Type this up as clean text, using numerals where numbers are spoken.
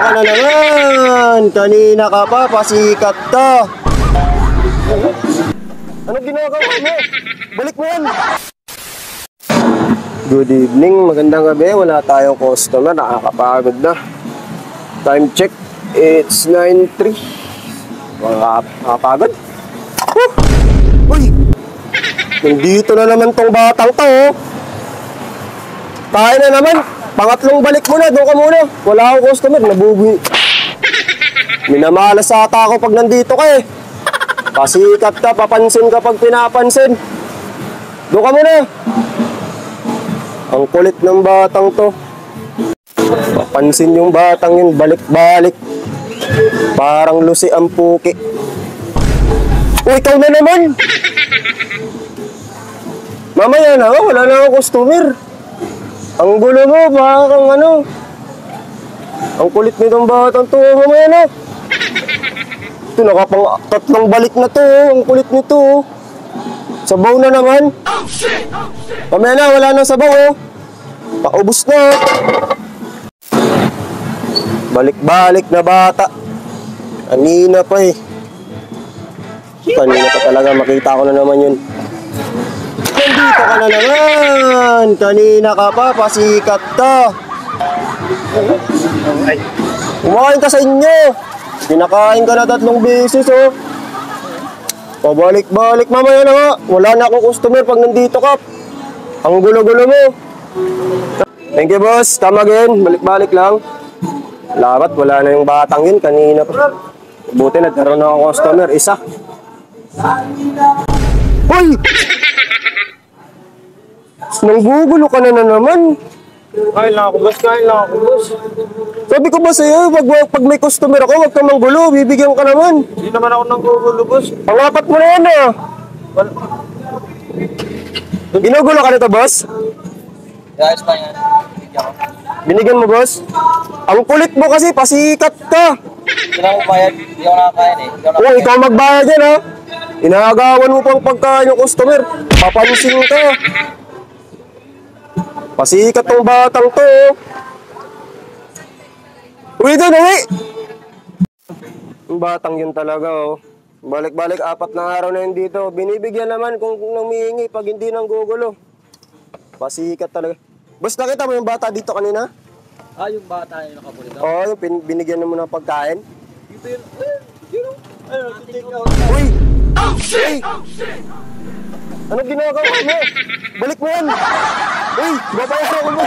ka na naman! Kanina ka pa, pasikat ka! Anong ginagawa mo? Balik mo yan! Good evening, magandang gabi. Wala tayong customer, nakakapagod na. Time check, it's 9:03. Nakakapagod. Uy! Nandito na naman tong batang to, oh. Tayo na naman. Pangatlong balik mo na, doon ka muna. Wala akong customer, nabubuhay. Minamalas ata ako pag nandito ka eh. Pasikat ka, papansin ka pag pinapansin. Doon ka muna. Ang kulit ng batang to. Papansin yung batang yun, balik-balik. Parang lusi ang puki. Uy, ikaw na naman. Mamaya na, wala na akong customer. Ang gulo mo, parang ano. Ang kulit nitong batang to, mamaya na. Ito, nakapang tatlong balik na to, ang kulit nito. Sabaw na naman. Mamaya na, wala nang sabaw, oh. Paubos na. Balik-balik na bata. Kanina pa eh. Kanina pa talaga, makita ko na naman yun. Nandito ka na naman! Kanina ka pa, pasikat ka! Kumakain ka sa inyo! Kinakain ka na 3 beses, oh! Pabalik-balik, mamaya na nga! Wala na akong customer pag nandito ka! Ang gulo-gulo mo! Thank you, boss! Come again! Balik-balik lang! Salamat, wala na yung batang yun kanina pa. Buti nagkaroon na akong customer, isa. Hoy! Nanggugulo ka na naman. Kain lang ako, boss. Kain lang ako, boss. Sabi ko ba sa'yo, pag may customer ako, huwag kang manggulo. Bibigyan ka naman. Hindi naman ako nanggugulo, boss. Pangapat mo na yan, ah. Ginugulo ka nito, boss? Guys, pa yan. Binigyan mo, boss? Ang kulit mo kasi, pasikat ka. Hindi na ako bayad. Hindi ako nakakain eh. Oo, ikaw magbayad yan, ha? Inaagawan mo pang pagkain yung customer. Papansin ka. Pasikat tong batang to. Uwi doon, uwi! Yung batang yun talaga, oh. Balik-balik, 4 na araw na yun dito. Binibigyan naman kung namihingi pag hindi nang gugulo. Pasikat talaga. Boss, nakita mo yung bata dito kanina? Ah, yung bata yung nakapulita? Oo, yung binigyan mo ng pagkain. Ito yun. Ayun, take out. Uy! Uy! Anong ginagawa mo? Balik mo yan! Uy! Babayaran ko mo!